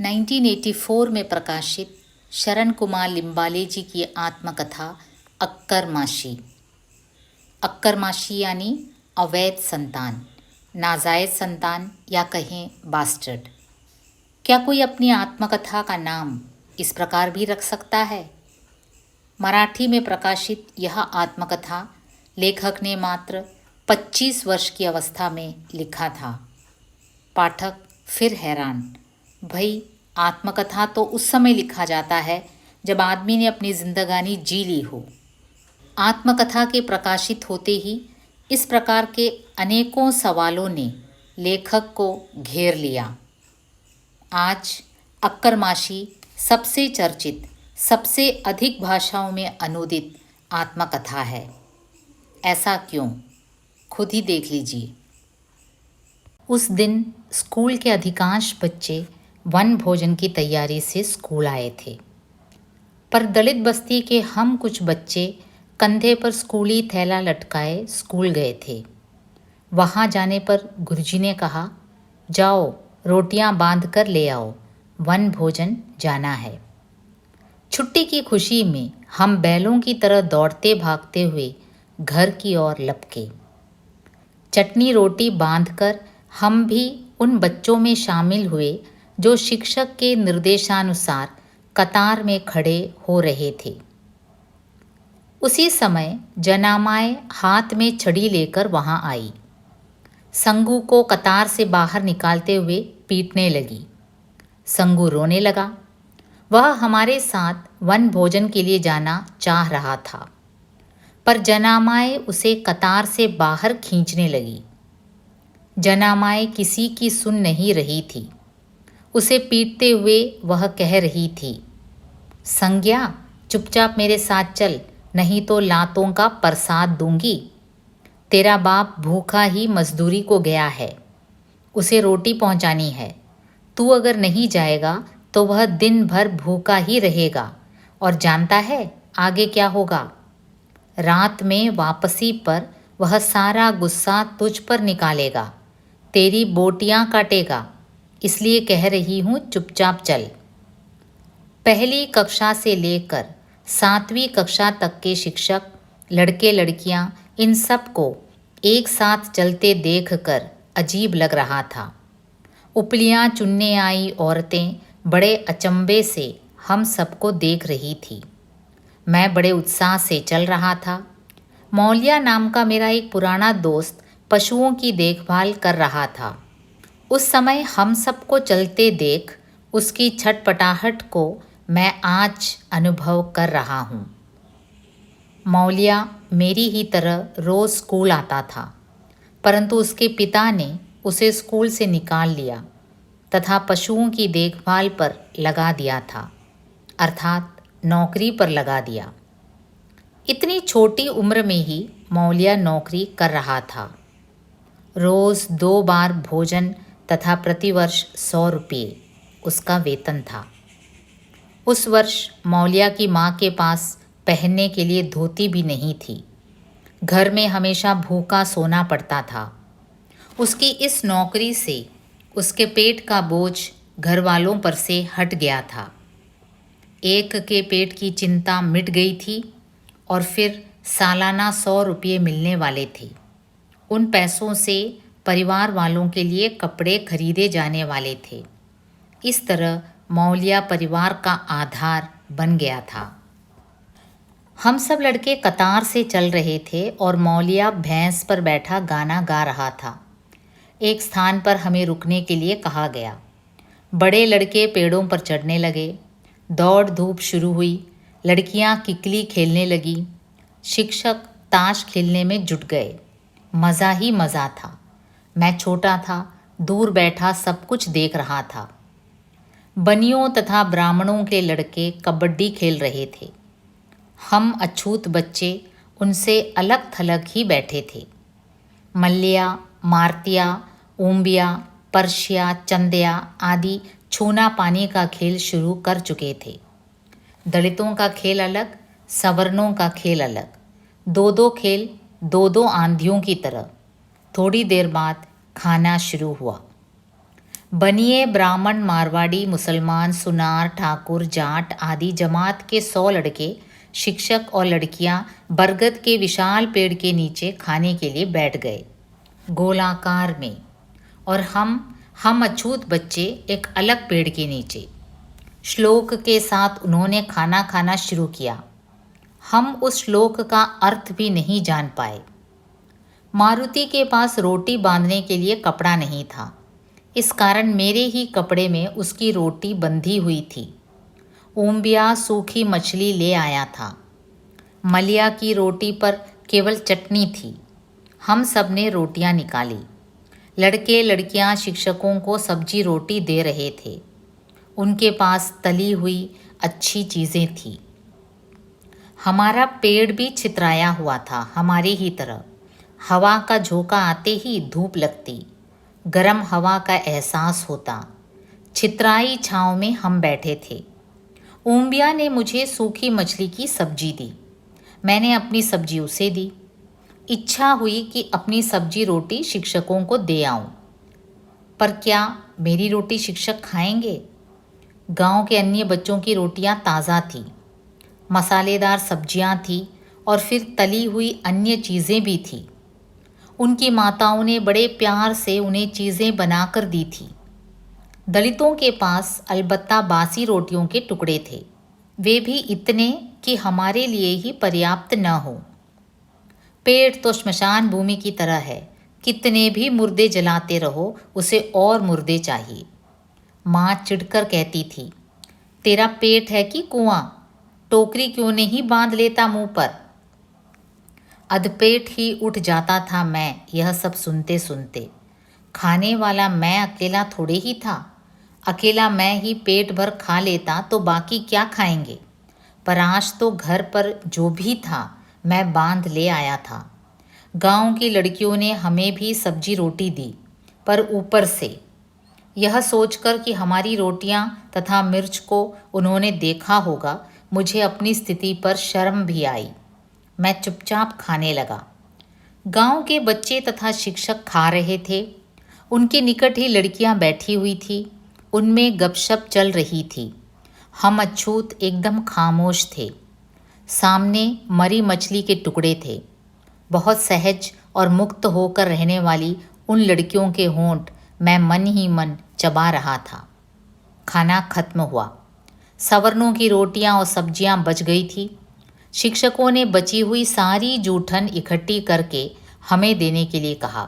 1984 में प्रकाशित शरण कुमार लिम्बाले जी की आत्मकथा अक्कर माशी। अक्कर माशी यानी अवैध संतान, नाजायज़ संतान या कहें बास्टर्ड। क्या कोई अपनी आत्मकथा का नाम इस प्रकार भी रख सकता है? मराठी में प्रकाशित यह आत्मकथा लेखक ने मात्र 25 वर्ष की अवस्था में लिखा था। पाठक फिर हैरान, भाई आत्मकथा तो उस समय लिखा जाता है जब आदमी ने अपनी जिंदगानी जी ली हो। आत्मकथा के प्रकाशित होते ही इस प्रकार के अनेकों सवालों ने लेखक को घेर लिया। आज अक्कर माशी सबसे चर्चित, सबसे अधिक भाषाओं में अनुदित आत्मकथा है। ऐसा क्यों? खुद ही देख लीजिए। उस दिन स्कूल के अधिकांश बच्चे वन भोजन की तैयारी से स्कूल आए थे, पर दलित बस्ती के हम कुछ बच्चे कंधे पर स्कूली थैला लटकाए स्कूल गए थे। वहाँ जाने पर गुरुजी ने कहा, जाओ रोटियां बांध कर ले आओ, वन भोजन जाना है। छुट्टी की खुशी में हम बैलों की तरह दौड़ते भागते हुए घर की ओर लपके। चटनी रोटी बांधकर हम भी उन बच्चों में शामिल हुए जो शिक्षक के निर्देशानुसार कतार में खड़े हो रहे थे। उसी समय जनामाए हाथ में छड़ी लेकर वहां आई। संगू को कतार से बाहर निकालते हुए पीटने लगी। संगू रोने लगा। वह हमारे साथ वन भोजन के लिए जाना चाह रहा था, पर जनामाए उसे कतार से बाहर खींचने लगी। जनामाए किसी की सुन नहीं रही थी। उसे पीटते हुए वह कह रही थी, संज्ञा चुपचाप मेरे साथ चल, नहीं तो लातों का प्रसाद दूंगी। तेरा बाप भूखा ही मजदूरी को गया है, उसे रोटी पहुंचानी है। तू अगर नहीं जाएगा तो वह दिन भर भूखा ही रहेगा, और जानता है आगे क्या होगा? रात में वापसी पर वह सारा गुस्सा तुझ पर निकालेगा, तेरी बोटियां काटेगा। इसलिए कह रही हूँ चुपचाप चल। पहली कक्षा से लेकर 7वीं कक्षा तक के शिक्षक, लड़के लड़कियां, इन सब को एक साथ चलते देखकर अजीब लग रहा था। उपलियां चुनने आई औरतें बड़े अचंभे से हम सबको देख रही थी। मैं बड़े उत्साह से चल रहा था। मौलिया नाम का मेरा एक पुराना दोस्त पशुओं की देखभाल कर रहा था। उस समय हम सबको चलते देख उसकी छटपटाहट को मैं आज अनुभव कर रहा हूँ। मौलिया मेरी ही तरह रोज़ स्कूल आता था, परंतु उसके पिता ने उसे स्कूल से निकाल लिया तथा पशुओं की देखभाल पर लगा दिया था, अर्थात नौकरी पर लगा दिया। इतनी छोटी उम्र में ही मौलिया नौकरी कर रहा था। रोज़ 2 बार भोजन तथा प्रतिवर्ष 100 रुपये उसका वेतन था। उस वर्ष मौलिया की माँ के पास पहनने के लिए धोती भी नहीं थी। घर में हमेशा भूखा सोना पड़ता था। उसकी इस नौकरी से उसके पेट का बोझ घर वालों पर से हट गया था। एक के पेट की चिंता मिट गई थी और फिर सालाना 100 रुपये मिलने वाले थे। उन पैसों से परिवार वालों के लिए कपड़े खरीदे जाने वाले थे। इस तरह मौलिया परिवार का आधार बन गया था। हम सब लड़के कतार से चल रहे थे और मौलिया भैंस पर बैठा गाना गा रहा था। एक स्थान पर हमें रुकने के लिए कहा गया। बड़े लड़के पेड़ों पर चढ़ने लगे। दौड़ धूप शुरू हुई। लड़कियां किकली खेलने लगी। शिक्षक ताश खेलने में जुट गए। मज़ा ही मज़ा था। मैं छोटा था, दूर बैठा सब कुछ देख रहा था। बनियों तथा ब्राह्मणों के लड़के कबड्डी खेल रहे थे। हम अछूत बच्चे उनसे अलग थलग ही बैठे थे। मल्लिया, मारतिया, ऊंबिया, परशिया, चंदिया आदि छूना पानी का खेल शुरू कर चुके थे। दलितों का खेल अलग, सवर्णों का खेल अलग। 2-2 खेल 2-2 आंधियों की तरह। थोड़ी देर बाद खाना शुरू हुआ। बनिए ब्राह्मण, मारवाड़ी, मुसलमान, सुनार, ठाकुर, जाट आदि जमात के 100 लड़के, शिक्षक और लड़कियां बरगद के विशाल पेड़ के नीचे खाने के लिए बैठ गए, गोलाकार में। और हम अछूत बच्चे एक अलग पेड़ के नीचे। श्लोक के साथ उन्होंने खाना खाना शुरू किया। हम उस श्लोक का अर्थ भी नहीं जान पाए। मारुति के पास रोटी बांधने के लिए कपड़ा नहीं था, इस कारण मेरे ही कपड़े में उसकी रोटी बंधी हुई थी। ऊम्बिया सूखी मछली ले आया था। मलिया की रोटी पर केवल चटनी थी। हम सब ने रोटियां निकाली। लड़के लड़कियां शिक्षकों को सब्जी रोटी दे रहे थे। उनके पास तली हुई अच्छी चीज़ें थीं। हमारा पेड़ भी छितराया हुआ था, हमारी ही तरह। हवा का झोंका आते ही धूप लगती, गर्म हवा का एहसास होता। छितराई छाँव में हम बैठे थे। ऊम्बिया ने मुझे सूखी मछली की सब्जी दी। मैंने अपनी सब्जी उसे दी। इच्छा हुई कि अपनी सब्जी रोटी शिक्षकों को दे आऊं, पर क्या मेरी रोटी शिक्षक खाएंगे? गांव के अन्य बच्चों की रोटियां ताज़ा थीं, मसालेदार सब्जियां थीं और फिर तली हुई अन्य चीज़ें भी थीं। उनकी माताओं ने बड़े प्यार से उन्हें चीज़ें बनाकर दी थी। दलितों के पास अलबत्ता बासी रोटियों के टुकड़े थे, वे भी इतने कि हमारे लिए ही पर्याप्त न हो। पेट तो श्मशान भूमि की तरह है, कितने भी मुर्दे जलाते रहो उसे और मुर्दे चाहिए। माँ चिढ़कर कहती थी, तेरा पेट है कि कुआं, टोकरी क्यों नहीं बांध लेता मुंह पर। अधपेट ही उठ जाता था मैं यह सब सुनते सुनते। खाने वाला मैं अकेला थोड़े ही था। अकेला मैं ही पेट भर खा लेता तो बाकी क्या खाएंगे। पर आज तो घर पर जो भी था मैं बांध ले आया था। गांव की लड़कियों ने हमें भी सब्जी रोटी दी, पर ऊपर से, यह सोचकर कि हमारी रोटियां तथा मिर्च को उन्होंने देखा होगा, मुझे अपनी स्थिति पर शर्म भी आई। मैं चुपचाप खाने लगा। गांव के बच्चे तथा शिक्षक खा रहे थे। उनके निकट ही लड़कियां बैठी हुई थी, उनमें गपशप चल रही थी। हम अछूत एकदम खामोश थे। सामने मरी मछली के टुकड़े थे। बहुत सहज और मुक्त होकर रहने वाली उन लड़कियों के होंठ मैं मन ही मन चबा रहा था। खाना खत्म हुआ। सवर्णों की रोटियां और सब्जियां बच गई थी। शिक्षकों ने बची हुई सारी जूठन इकट्ठी करके हमें देने के लिए कहा।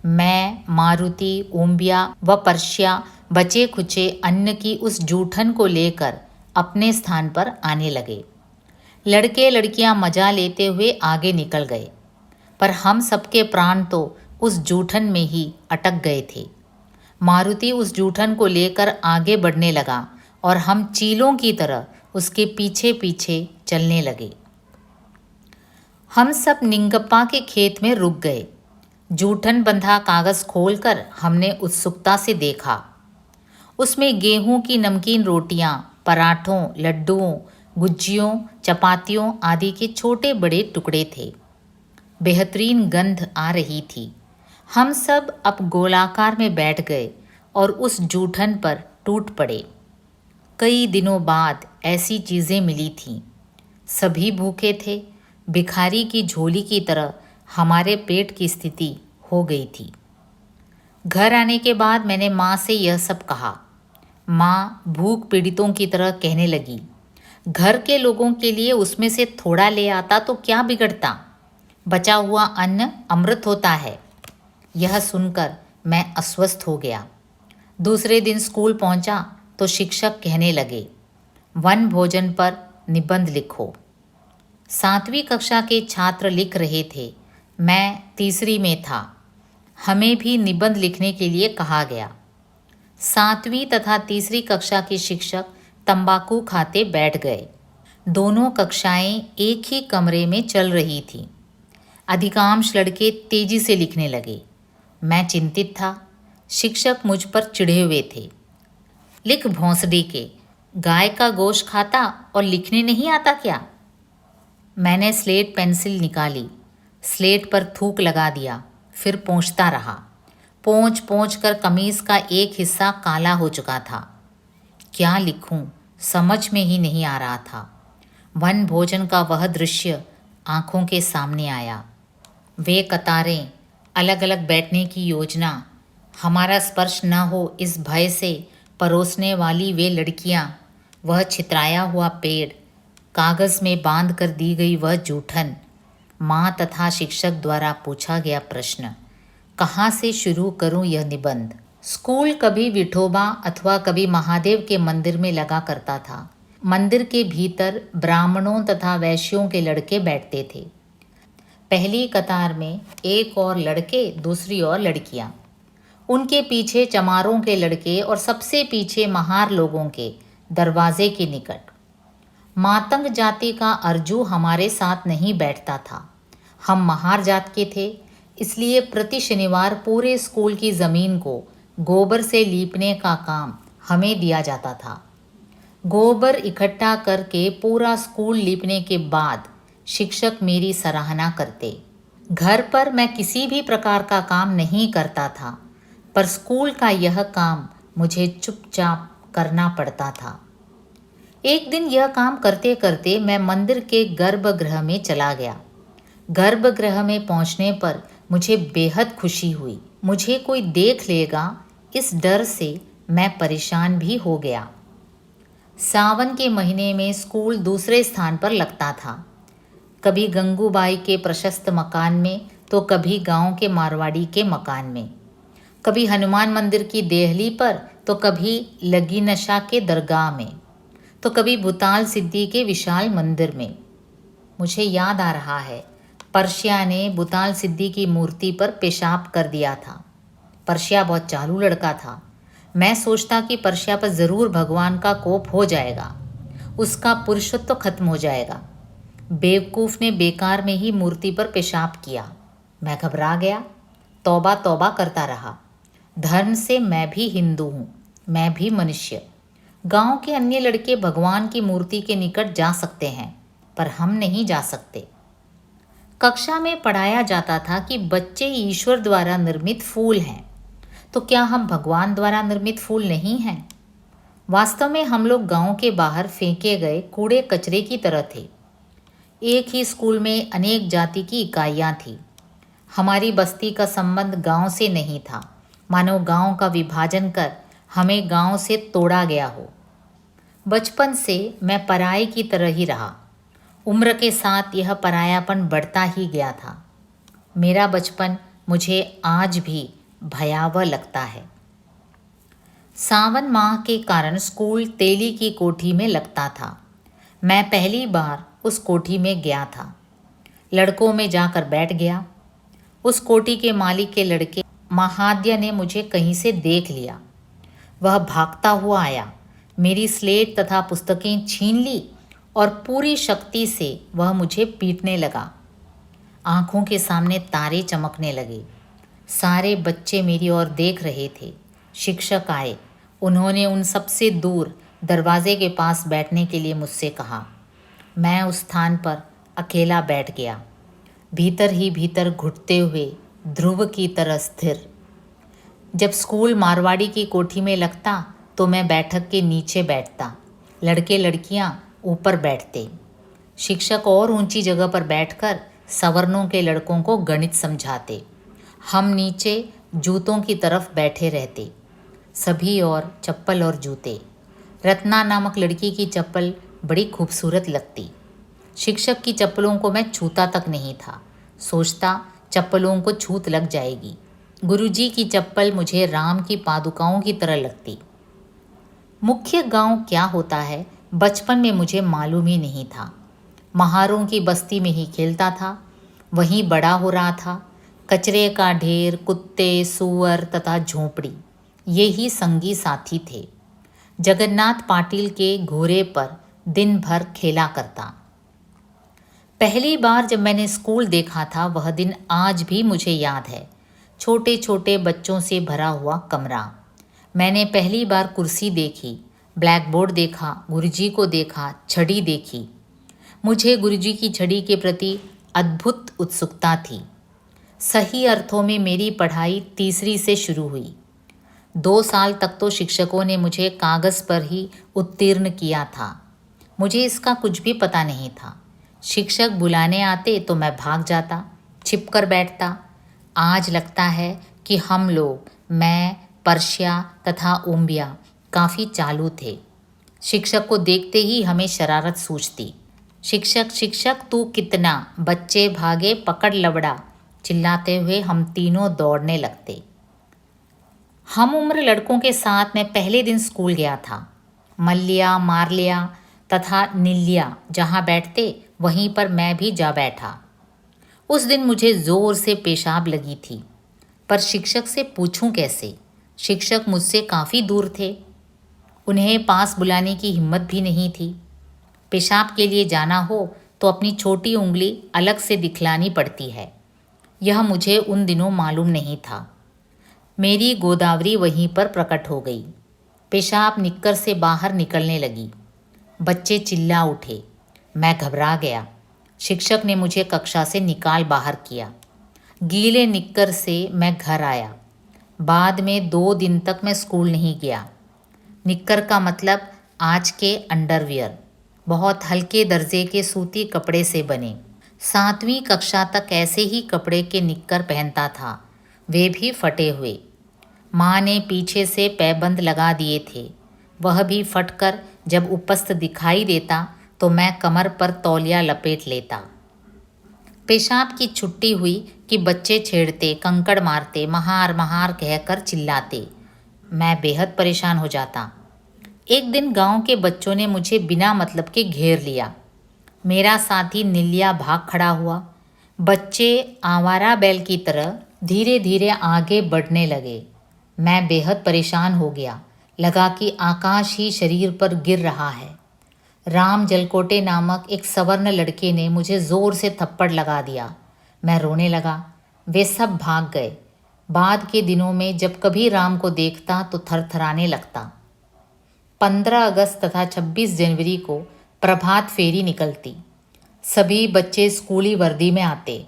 मैं, मारुति, ऊम्बिया व पर्शिया बचे खुचे अन्न की उस जूठन को लेकर अपने स्थान पर आने लगे। लड़के लड़कियां मजा लेते हुए आगे निकल गए, पर हम सबके प्राण तो उस जूठन में ही अटक गए थे। मारुति उस जूठन को लेकर आगे बढ़ने लगा और हम चीलों की तरह उसके पीछे पीछे चलने लगे। हम सब निंगप्पा के खेत में रुक गए। जूठन बंधा कागज़ खोलकर हमने उत्सुकता से देखा। उसमें गेहूं की नमकीन रोटियां, पराठों, लड्डुओं, गुज्जियों, चपातियों आदि के छोटे बड़े टुकड़े थे। बेहतरीन गंध आ रही थी। हम सब अब गोलाकार में बैठ गए और उस जूठन पर टूट पड़े। कई दिनों बाद ऐसी चीज़ें मिली थीं। सभी भूखे थे। भिखारी की झोली की तरह हमारे पेट की स्थिति हो गई थी। घर आने के बाद मैंने माँ से यह सब कहा। माँ भूख पीड़ितों की तरह कहने लगी, घर के लोगों के लिए उसमें से थोड़ा ले आता तो क्या बिगड़ता, बचा हुआ अन्न अमृत होता है। यह सुनकर मैं अस्वस्थ हो गया। दूसरे दिन स्कूल पहुंचा तो शिक्षक कहने लगे, वन भोजन पर निबंध लिखो। 7वीं कक्षा के छात्र लिख रहे थे, मैं तीसरी में था। हमें भी निबंध लिखने के लिए कहा गया। 7वीं तथा तीसरी कक्षा के शिक्षक तंबाकू खाते बैठ गए। दोनों कक्षाएं एक ही कमरे में चल रही थीं। अधिकांश लड़के तेजी से लिखने लगे। मैं चिंतित था। शिक्षक मुझ पर चिढ़े हुए थे। लिख भौंसडी के, गाय का गोश्त खाता और लिखने नहीं आता क्या? मैंने स्लेट पेंसिल निकाली, स्लेट पर थूक लगा दिया, फिर पोंछता रहा। पोंछ पोंछ कर कमीज का एक हिस्सा काला हो चुका था। क्या लिखूं समझ में ही नहीं आ रहा था। वन भोजन का वह दृश्य आंखों के सामने आया। वे कतारें, अलग अलग बैठने की योजना, हमारा स्पर्श न हो इस भय से परोसने वाली वे लड़कियां, वह छितराया हुआ पेड़, कागज़ में बांध कर दी गई वह जूठन, माँ तथा शिक्षक द्वारा पूछा गया प्रश्न, कहाँ से शुरू करूं यह निबंध। स्कूल कभी विठोबा अथवा कभी महादेव के मंदिर में लगा करता था। मंदिर के भीतर ब्राह्मणों तथा वैश्यों के लड़के बैठते थे। पहली कतार में एक और लड़के, दूसरी ओर लड़कियां। उनके पीछे चमारों के लड़के और सबसे पीछे महार लोगों के दरवाजे के निकट। मातंग जाति का अर्जू हमारे साथ नहीं बैठता था। हम महार जात के थे, इसलिए प्रति शनिवार पूरे स्कूल की ज़मीन को गोबर से लीपने का काम हमें दिया जाता था। गोबर इकट्ठा करके पूरा स्कूल लीपने के बाद शिक्षक मेरी सराहना करते। घर पर मैं किसी भी प्रकार का काम नहीं करता था, पर स्कूल का यह काम मुझे चुपचाप करना पड़ता था। एक दिन यह काम करते करते मैं मंदिर के गर्भगृह में चला गया। गर्भगृह में पहुंचने पर मुझे बेहद खुशी हुई। मुझे कोई देख लेगा इस डर से मैं परेशान भी हो गया। सावन के महीने में स्कूल दूसरे स्थान पर लगता था। कभी गंगूबाई के प्रशस्त मकान में तो कभी गांव के मारवाड़ी के मकान में, कभी हनुमान मंदिर की देहली पर तो कभी लगी नशा के दरगाह में, तो कभी भूताल सिद्धि के विशाल मंदिर में। मुझे याद आ रहा है, पर्शिया ने भूताल सिद्धि की मूर्ति पर पेशाब कर दिया था। पर्शिया बहुत चालू लड़का था। मैं सोचता कि पर्शिया पर ज़रूर भगवान का कोप हो जाएगा, उसका पुरुषत्व खत्म हो जाएगा। बेवकूफ़ ने बेकार में ही मूर्ति पर पेशाब किया। मैं घबरा गया, तौबा तौबा करता रहा। धर्म से मैं भी हिंदू हूँ, मैं भी मनुष्य। गांव के अन्य लड़के भगवान की मूर्ति के निकट जा सकते हैं, पर हम नहीं जा सकते। कक्षा में पढ़ाया जाता था कि बच्चे ईश्वर द्वारा निर्मित फूल हैं, तो क्या हम भगवान द्वारा निर्मित फूल नहीं हैं? वास्तव में हम लोग गांव के बाहर फेंके गए कूड़े कचरे की तरह थे। एक ही स्कूल में अनेक जाति की इकाइयाँ थीं। हमारी बस्ती का संबंध गांव से नहीं था, मानो गांव का विभाजन कर हमें गांव से तोड़ा गया हो। बचपन से मैं पराये की तरह ही रहा। उम्र के साथ यह परायापन बढ़ता ही गया था। मेरा बचपन मुझे आज भी भयावह लगता है। सावन माह के कारण स्कूल तेली की कोठी में लगता था। मैं पहली बार उस कोठी में गया था। लड़कों में जाकर बैठ गया। उस कोठी के मालिक के लड़के महाद्य ने मुझे कहीं से देख लिया। वह भागता हुआ आया, मेरी स्लेट तथा पुस्तकें छीन ली और पूरी शक्ति से वह मुझे पीटने लगा। आंखों के सामने तारे चमकने लगे। सारे बच्चे मेरी ओर देख रहे थे। शिक्षक आए। उन्होंने उन सबसे दूर दरवाजे के पास बैठने के लिए मुझसे कहा। मैं उस स्थान पर अकेला बैठ गया, भीतर ही भीतर घुटते हुए ध्रुव की तरह स्थिर। जब स्कूल मारवाड़ी की कोठी में लगता तो मैं बैठक के नीचे बैठता, लड़के लड़कियां ऊपर बैठते। शिक्षक और ऊंची जगह पर बैठकर सवर्णों के लड़कों को गणित समझाते। हम नीचे जूतों की तरफ बैठे रहते। सभी और चप्पल और जूते। रत्ना नामक लड़की की चप्पल बड़ी खूबसूरत लगती। शिक्षक की चप्पलों को मैं छूता तक नहीं था, सोचता चप्पलों को छूत लग जाएगी। गुरुजी की चप्पल मुझे राम की पादुकाओं की तरह लगती। मुख्य गांव क्या होता है बचपन में मुझे मालूम ही नहीं था। महारों की बस्ती में ही खेलता था, वहीं बड़ा हो रहा था। कचरे का ढेर, कुत्ते, सूअर तथा झोंपड़ी, ये ही संगी साथी थे। जगन्नाथ पाटिल के घोड़े पर दिन भर खेला करता। पहली बार जब मैंने स्कूल देखा था वह दिन आज भी मुझे याद है। छोटे छोटे बच्चों से भरा हुआ कमरा। मैंने पहली बार कुर्सी देखी, ब्लैक बोर्ड देखा, गुरुजी को देखा, छड़ी देखी। मुझे गुरुजी की छड़ी के प्रति अद्भुत उत्सुकता थी। सही अर्थों में मेरी पढ़ाई तीसरी से शुरू हुई। 2 साल तक तो शिक्षकों ने मुझे कागज़ पर ही उत्तीर्ण किया था। मुझे इसका कुछ भी पता नहीं था। शिक्षक बुलाने आते तो मैं भाग जाता, छिप कर बैठता। आज लगता है कि हम लोग, मैं, पर्शिया तथा ओम्बिया काफ़ी चालू थे। शिक्षक को देखते ही हमें शरारत सूझती। शिक्षक शिक्षक तू कितना, बच्चे भागे पकड़ लवड़ा, चिल्लाते हुए हम तीनों दौड़ने लगते। हम उम्र लड़कों के साथ मैं पहले दिन स्कूल गया था। मल्लिया, मारलिया तथा नीलिया जहाँ बैठते वहीं पर मैं भी जा बैठा। उस दिन मुझे ज़ोर से पेशाब लगी थी, पर शिक्षक से पूछूं कैसे? शिक्षक मुझसे काफ़ी दूर थे। उन्हें पास बुलाने की हिम्मत भी नहीं थी। पेशाब के लिए जाना हो तो अपनी छोटी उंगली अलग से दिखलानी पड़ती है। यह मुझे उन दिनों मालूम नहीं था। मेरी गोदावरी वहीं पर प्रकट हो गई। पेशाब निक्कर से बाहर निकलने लगी। बच्चे चिल्ला उठे। मैं घबरा गया। शिक्षक ने मुझे कक्षा से निकाल बाहर किया। गीले निक्कर से मैं घर आया। बाद में 2 दिन तक मैं स्कूल नहीं गया। निक्कर का मतलब आज के अंडरवियर, बहुत हल्के दर्जे के सूती कपड़े से बने। 7वीं कक्षा तक ऐसे ही कपड़े के निक्कर पहनता था, वे भी फटे हुए। माँ ने पीछे से पैबंद लगा दिए थे, वह भी फटकर जब उपस्थ दिखाई देता तो मैं कमर पर तौलिया लपेट लेता। पेशाब की छुट्टी हुई कि बच्चे छेड़ते, कंकड़ मारते, महार महार कहकर चिल्लाते। मैं बेहद परेशान हो जाता। एक दिन गांव के बच्चों ने मुझे बिना मतलब के घेर लिया। मेरा साथी नीलिया भाग खड़ा हुआ। बच्चे आवारा बैल की तरह धीरे धीरे आगे बढ़ने लगे। मैं बेहद परेशान हो गया। लगा कि आकाश ही शरीर पर गिर रहा है। राम जलकोटे नामक एक सवर्ण लड़के ने मुझे ज़ोर से थप्पड़ लगा दिया। मैं रोने लगा। वे सब भाग गए। बाद के दिनों में जब कभी राम को देखता तो थरथराने लगता। 15 अगस्त तथा 26 जनवरी को प्रभात फेरी निकलती। सभी बच्चे स्कूली वर्दी में आते।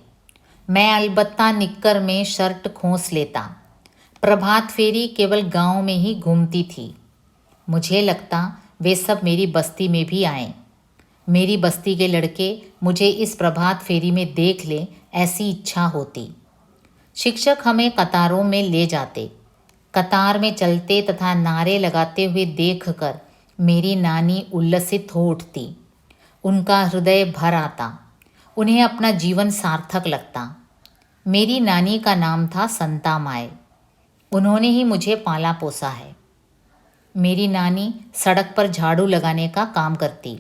मैं अलबत्ता निक्कर में शर्ट खोस लेता। प्रभात फेरी केवल गांव में ही घूमती थी। मुझे लगता वे सब मेरी बस्ती में भी आएं। मेरी बस्ती के लड़के मुझे इस प्रभात फेरी में देख लें, ऐसी इच्छा होती। शिक्षक हमें कतारों में ले जाते। कतार में चलते तथा नारे लगाते हुए देखकर मेरी नानी उल्लसित हो उठती। उनका हृदय भर आता। उन्हें अपना जीवन सार्थक लगता। मेरी नानी का नाम था संता माए। उन्होंने ही मुझे पाला पोसा है। मेरी नानी सड़क पर झाड़ू लगाने का काम करती।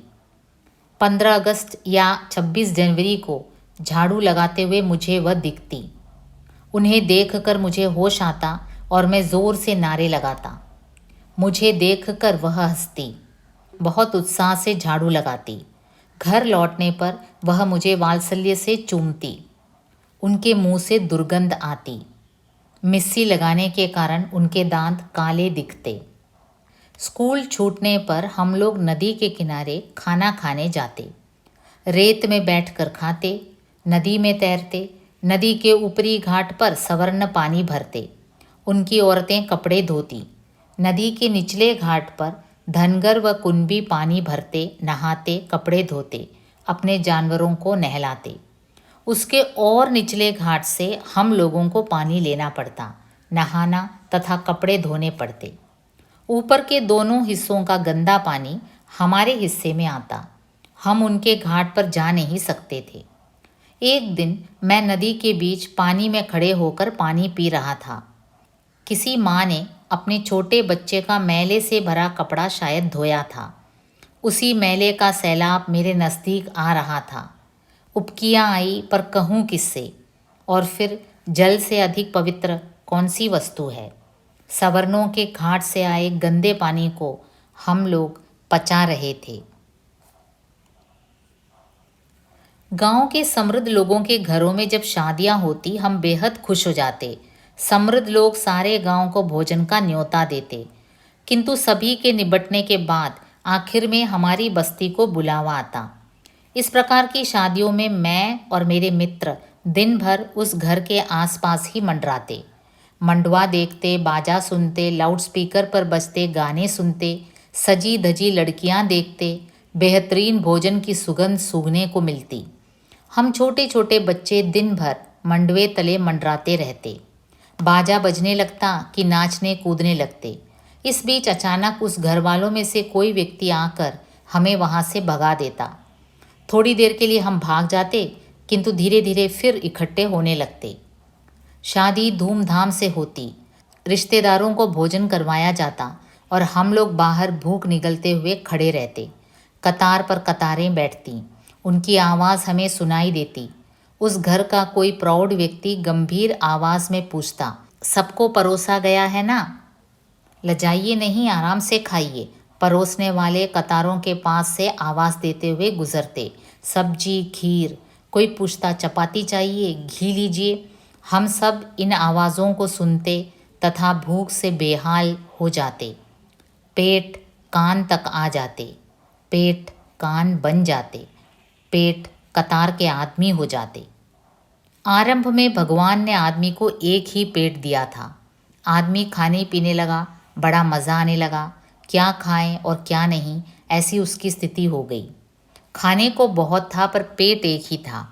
15 अगस्त या 26 जनवरी को झाड़ू लगाते हुए मुझे वह दिखती। उन्हें देखकर मुझे होश आता और मैं ज़ोर से नारे लगाता। मुझे देखकर वह हंसती, बहुत उत्साह से झाड़ू लगाती। घर लौटने पर वह मुझे वात्सल्य से चूमती। उनके मुंह से दुर्गंध आती। मिस्सी लगाने के कारण उनके दांत काले दिखते। स्कूल छूटने पर हम लोग नदी के किनारे खाना खाने जाते। रेत में बैठकर खाते, नदी में तैरते। नदी के ऊपरी घाट पर सवर्ण पानी भरते। उनकी औरतें कपड़े धोती। नदी के निचले घाट पर धनगर व कुंभी पानी भरते, नहाते, कपड़े धोते, अपने जानवरों को नहलाते। उसके और निचले घाट से हम लोगों को पानी लेना पड़ता, नहाना तथा कपड़े धोने पड़ते। ऊपर के दोनों हिस्सों का गंदा पानी हमारे हिस्से में आता। हम उनके घाट पर जा नहीं सकते थे। एक दिन मैं नदी के बीच पानी में खड़े होकर पानी पी रहा था। किसी माँ ने अपने छोटे बच्चे का मैले से भरा कपड़ा शायद धोया था। उसी मैले का सैलाब मेरे नज़दीक आ रहा था। उबकियाँ आई, पर कहूँ किससे? और फिर जल से अधिक पवित्र कौन सी वस्तु है? सवर्णों के घाट से आए गंदे पानी को हम लोग पचा रहे थे। गांव के समृद्ध लोगों के घरों में जब शादियां होती हम बेहद खुश हो जाते। समृद्ध लोग सारे गांव को भोजन का न्योता देते, किंतु सभी के निबटने के बाद आखिर में हमारी बस्ती को बुलावा आता। इस प्रकार की शादियों में मैं और मेरे मित्र दिन भर उस घर के आसपास ही मंडराते, मंडवा देखते, बाजा सुनते, लाउडस्पीकर पर बजते गाने सुनते, सजी धजी लड़कियां देखते, बेहतरीन भोजन की सुगंध सूंघने को मिलती। हम छोटे छोटे बच्चे दिन भर मंडवे तले मंडराते रहते। बाजा बजने लगता कि नाचने कूदने लगते। इस बीच अचानक उस घर वालों में से कोई व्यक्ति आकर हमें वहाँ से भगा देता। थोड़ी देर के लिए हम भाग जाते, किंतु धीरे धीरे फिर इकट्ठे होने लगते। शादी धूमधाम से होती, रिश्तेदारों को भोजन करवाया जाता और हम लोग बाहर भूख निगलते हुए खड़े रहते। कतार पर कतारें बैठती, उनकी आवाज़ हमें सुनाई देती। उस घर का कोई प्रौढ़ व्यक्ति गंभीर आवाज़ में पूछता, सबको परोसा गया है ना? लजाइए नहीं, आराम से खाइए। परोसने वाले कतारों के पास से आवाज़ देते हुए गुजरते। सब्जी, खीर। कोई पूछता, चपाती चाहिए, घी लीजिए। हम सब इन आवाज़ों को सुनते तथा भूख से बेहाल हो जाते। पेट कान तक आ जाते, पेट कान बन जाते, पेट कतार के आदमी हो जाते। आरंभ में भगवान ने आदमी को एक ही पेट दिया था। आदमी खाने पीने लगा, बड़ा मज़ा आने लगा। क्या खाएं और क्या नहीं, ऐसी उसकी स्थिति हो गई। खाने को बहुत था पर पेट एक ही था।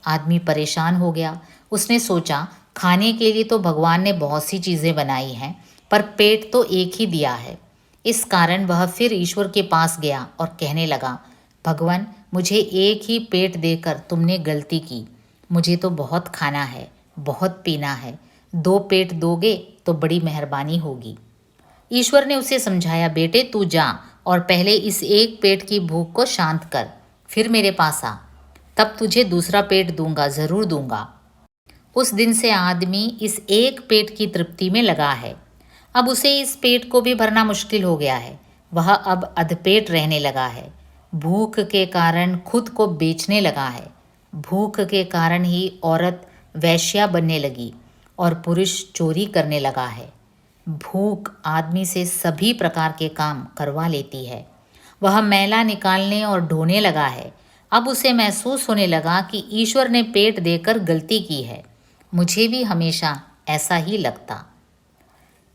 आदमी परेशान हो गया। उसने सोचा, खाने के लिए तो भगवान ने बहुत सी चीज़ें बनाई हैं, पर पेट तो एक ही दिया है। इस कारण वह फिर ईश्वर के पास गया और कहने लगा, भगवान, मुझे एक ही पेट देकर तुमने गलती की। मुझे तो बहुत खाना है, बहुत पीना है। 2 पेट दोगे तो बड़ी मेहरबानी होगी। ईश्वर ने उसे समझाया, बेटे तू जा और पहले इस एक पेट की भूख को शांत कर, फिर मेरे पास आ, तब तुझे दूसरा पेट दूंगा, ज़रूर दूंगा। उस दिन से आदमी इस एक पेट की तृप्ति में लगा है। अब उसे इस पेट को भी भरना मुश्किल हो गया है। वह अब अधपेट रहने लगा है। भूख के कारण खुद को बेचने लगा है। भूख के कारण ही औरत वैश्या बनने लगी और पुरुष चोरी करने लगा है। भूख आदमी से सभी प्रकार के काम करवा लेती है। वह मैला निकालने और ढोने लगा है। अब उसे महसूस होने लगा कि ईश्वर ने पेट देकर गलती की है। मुझे भी हमेशा ऐसा ही लगता।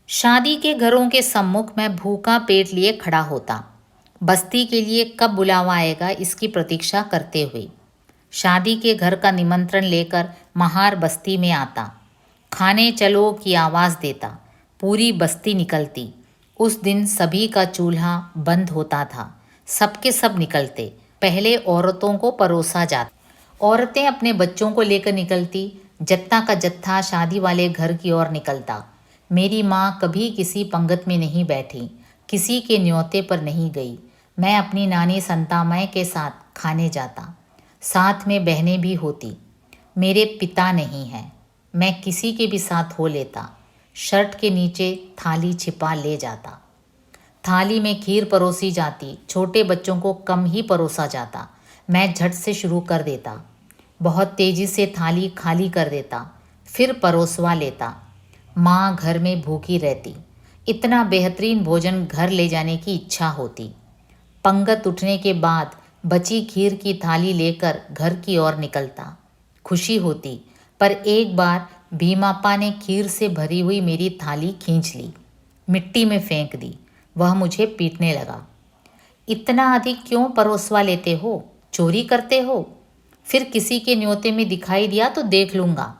शादी के घरों के सम्मुख मैं भूखा पेट लिए खड़ा होता, बस्ती के लिए कब बुलावा आएगा इसकी प्रतीक्षा करते हुए। शादी के घर का निमंत्रण लेकर महार बस्ती में आता, खाने चलो की आवाज़ देता, पूरी बस्ती निकलती। उस दिन सभी का चूल्हा बंद होता था, सबके सब निकलते। पहले औरतों को परोसा जाता, औरतें अपने बच्चों को लेकर निकलती। जत्था का जत्था शादी वाले घर की ओर निकलता। मेरी माँ कभी किसी पंगत में नहीं बैठी, किसी के न्योते पर नहीं गई। मैं अपनी नानी संतामाई के साथ खाने जाता, साथ में बहनें भी होती। मेरे पिता नहीं हैं, मैं किसी के भी साथ हो लेता। शर्ट के नीचे थाली छिपा ले जाता। थाली में खीर परोसी जाती, छोटे बच्चों को कम ही परोसा जाता। मैं झट से शुरू कर देता, बहुत तेज़ी से थाली खाली कर देता, फिर परोसवा लेता। माँ घर में भूखी रहती, इतना बेहतरीन भोजन घर ले जाने की इच्छा होती। पंगत उठने के बाद बची खीर की थाली लेकर घर की ओर निकलता। खुशी होती, पर एक बार भीमापा ने खीर से भरी हुई मेरी थाली खींच ली, मिट्टी में फेंक दी। वह मुझे पीटने लगा, इतना अधिक क्यों परोसवा लेते हो, चोरी करते हो? फिर किसी के न्योते में दिखाई दिया तो देख लूँगा।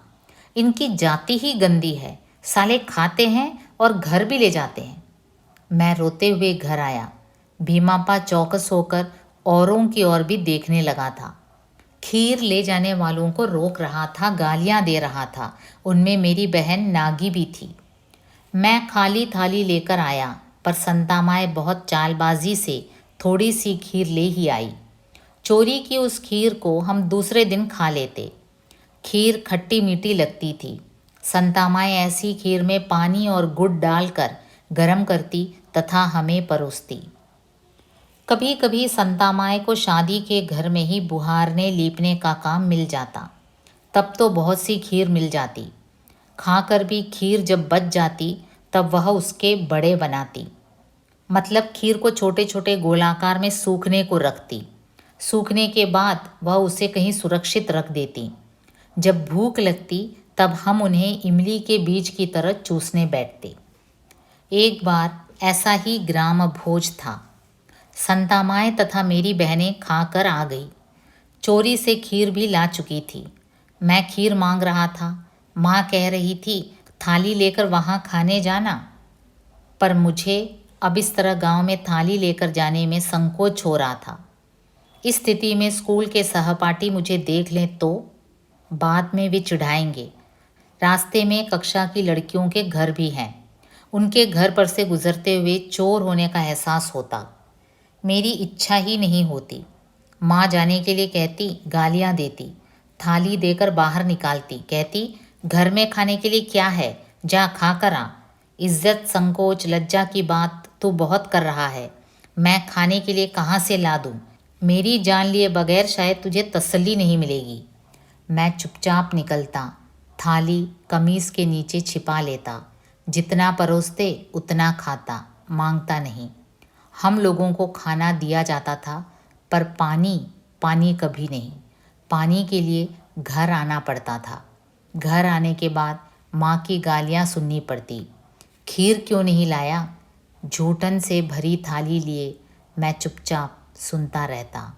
इनकी जाति ही गंदी है, साले खाते हैं और घर भी ले जाते हैं। मैं रोते हुए घर आया। भीमापा चौकस होकर औरों की ओर भी देखने लगा था। खीर ले जाने वालों को रोक रहा था, गालियां दे रहा था। उनमें मेरी बहन नागी भी थी। मैं खाली थाली लेकर आया, पर संतामाए बहुत चालबाजी से थोड़ी सी खीर ले ही आई। चोरी की उस खीर को हम दूसरे दिन खा लेते। खीर खट्टी मीठी लगती थी। संतामाए ऐसी खीर में पानी और गुड़ डालकर गरम करती तथा हमें परोसती। कभी कभी संतामाए को शादी के घर में ही बुहारने लीपने का काम मिल जाता, तब तो बहुत सी खीर मिल जाती। खाकर भी खीर जब बच जाती तब वह उसके बड़े बनाती, मतलब खीर को छोटे छोटे गोलाकार में सूखने को रखती। सूखने के बाद वह उसे कहीं सुरक्षित रख देती। जब भूख लगती तब हम उन्हें इमली के बीज की तरह चूसने बैठते। एक बार ऐसा ही ग्राम भोज था। संता माँ तथा मेरी बहनें खाकर आ गई। चोरी से खीर भी ला चुकी थी। मैं खीर मांग रहा था। माँ कह रही थी, थाली लेकर वहाँ खाने जाना। पर मुझे अब इस तरह गांव में थाली लेकर जाने में संकोच हो रहा था। इस स्थिति में स्कूल के सहपाठी मुझे देख लें तो बाद में वे चिढ़ाएंगे। रास्ते में कक्षा की लड़कियों के घर भी हैं। उनके घर पर से गुजरते हुए चोर होने का एहसास होता। मेरी इच्छा ही नहीं होती। माँ जाने के लिए कहती, गालियाँ देती, थाली देकर बाहर निकालती, कहती, घर में खाने के लिए क्या है, जा खा कर आ। इज्जत, संकोच, लज्जा की बात तू बहुत कर रहा है। मैं खाने के लिए कहाँ से ला दूँ? मेरी जान लिए बगैर शायद तुझे तसल्ली नहीं मिलेगी। मैं चुपचाप निकलता, थाली कमीज़ के नीचे छिपा लेता। जितना परोसते उतना खाता, मांगता नहीं। हम लोगों को खाना दिया जाता था, पर पानी कभी नहीं। पानी के लिए घर आना पड़ता था। घर आने के बाद माँ की गालियाँ सुननी पड़ती। खीर क्यों नहीं लाया? झूठन से भरी थाली लिए मैं चुपचाप सुनता रहता।